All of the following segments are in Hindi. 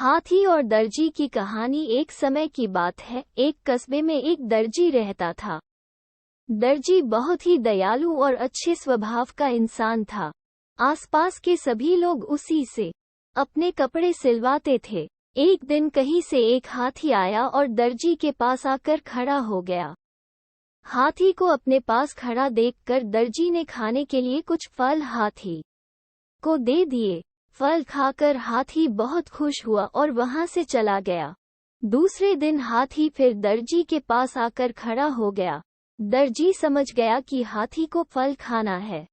हाथी और दर्जी की कहानी। एक समय की बात है, एक कस्बे में एक दर्जी रहता था। दर्जी बहुत ही दयालु और अच्छे स्वभाव का इंसान था। आसपास के सभी लोग उसी से अपने कपड़े सिलवाते थे। एक दिन कहीं से एक हाथी आया और दर्जी के पास आकर खड़ा हो गया। हाथी को अपने पास खड़ा देखकर दर्जी ने खाने के लिए कुछ फल हाथी को दे दिए। फल खाकर हाथी बहुत खुश हुआ और वहां से चला गया। दूसरे दिन हाथी फिर दर्जी के पास आकर खड़ा हो गया। दर्जी समझ गया कि हाथी को फल खाना है।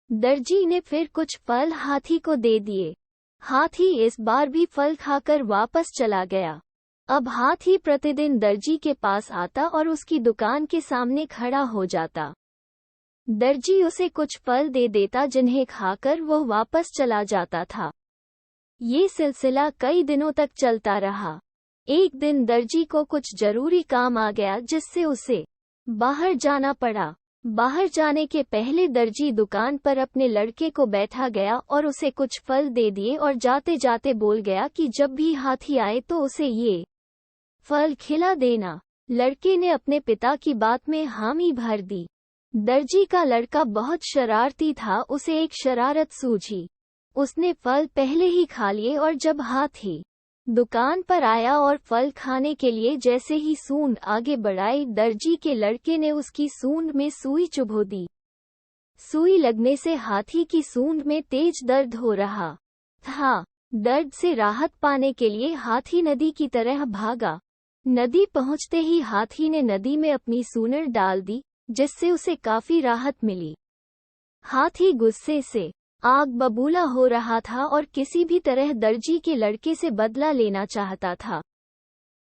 दर्जी ने फिर कुछ फल हाथी को दे दिए। हाथी इस बार भी फल खाकर वापस चला गया। अब हाथी प्रतिदिन दर्जी के पास आता और उसकी दुकान के सामने खड़ा हो जाता। दर्जी उसे कुछ फल दे देता जिन्हें खाकर वो वापस चला जाता था। ये सिलसिला कई दिनों तक चलता रहा। एक दिन दर्जी को कुछ जरूरी काम आ गया जिससे उसे बाहर जाना पड़ा। बाहर जाने के पहले दर्जी दुकान पर अपने लड़के को बैठा गया और उसे कुछ फल दे दिए और जाते जाते बोल गया कि जब भी हाथी आए तो उसे ये फल खिला देना। लड़के ने अपने पिता की बात में हामी भर दी। दर्जी का लड़का बहुत शरारती था, उसे एक शरारत सूझी। उसने फल पहले ही खा लिए और जब हाथी दुकान पर आया और फल खाने के लिए जैसे ही सूंड आगे बढ़ाई, दर्जी के लड़के ने उसकी सूंड में सुई चुभो दी। सुई लगने से हाथी की सूंड में तेज दर्द हो रहा था। दर्द से राहत पाने के लिए हाथी नदी की तरह भागा। नदी पहुंचते ही हाथी ने नदी में अपनी सूंड डाल दी, जिससे उसे काफी राहत मिली। हाथी गुस्से से आग बबूला हो रहा था और किसी भी तरह दर्जी के लड़के से बदला लेना चाहता था।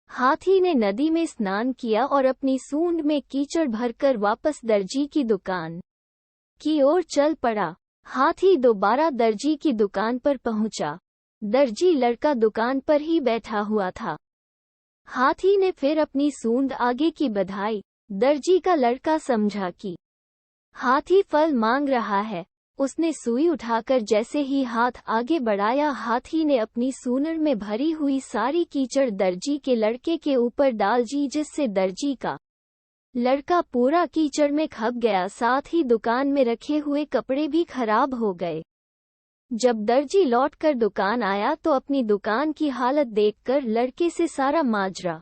हाथी ने नदी में स्नान किया और अपनी सूंड में कीचड़ भरकर वापस दर्जी की दुकान की ओर चल पड़ा। हाथी दोबारा दर्जी की दुकान पर पहुंचा। दर्जी लड़का दुकान पर ही बैठा हुआ था। हाथी ने फिर अपनी सूंड आगे की बढ़ाई। दर्जी का लड़का समझा कि हाथी फल मांग रहा है। उसने सुई उठाकर जैसे ही हाथ आगे बढ़ाया, हाथी ने अपनी सूंड में भरी हुई सारी कीचड़ दर्जी के लड़के के ऊपर डाल दी, जिससे दर्जी का लड़का पूरा कीचड़ में खप गया। साथ ही दुकान में रखे हुए कपड़े भी खराब हो गए। जब दर्जी लौटकर दुकान आया तो अपनी दुकान की हालत देखकर लड़के से सारा माजरा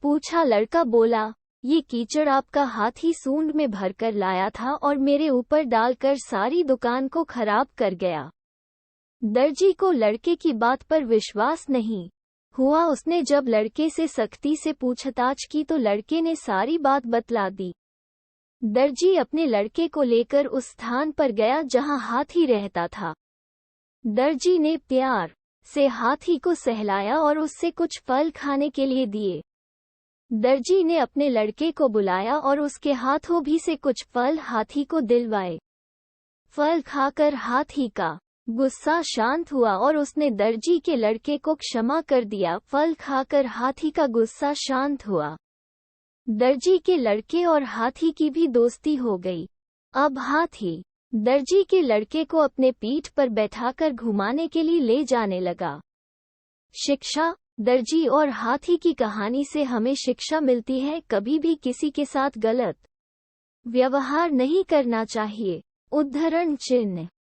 पूछा। लड़का बोला, ये कीचड़ आपका हाथी सूंड में भरकर लाया था और मेरे ऊपर डालकर सारी दुकान को खराब कर गया। दर्जी को लड़के की बात पर विश्वास नहीं हुआ। उसने जब लड़के से सख्ती से पूछताछ की तो लड़के ने सारी बात बतला दी। दर्जी अपने लड़के को लेकर उस स्थान पर गया जहां हाथी रहता था। दर्जी ने प्यार से हाथी को सहलाया और उससे कुछ फल खाने के लिए दिए। दर्जी ने अपने लड़के को बुलाया और उसके हाथों भी से कुछ फल हाथी को दिलवाए। फल खाकर हाथी का गुस्सा शांत हुआ और उसने दर्जी के लड़के को क्षमा कर दिया। फल खाकर हाथी का गुस्सा शांत हुआ। दर्जी के लड़के और हाथी की भी दोस्ती हो गई। अब हाथी दर्जी के लड़के को अपने पीठ पर बैठाकर घुमाने के लिए ले जाने लगा। शिक्षा। दर्जी और हाथी की कहानी से हमें शिक्षा मिलती है, कभी भी किसी के साथ गलत व्यवहार नहीं करना चाहिए। उद्धरण चिन्ह।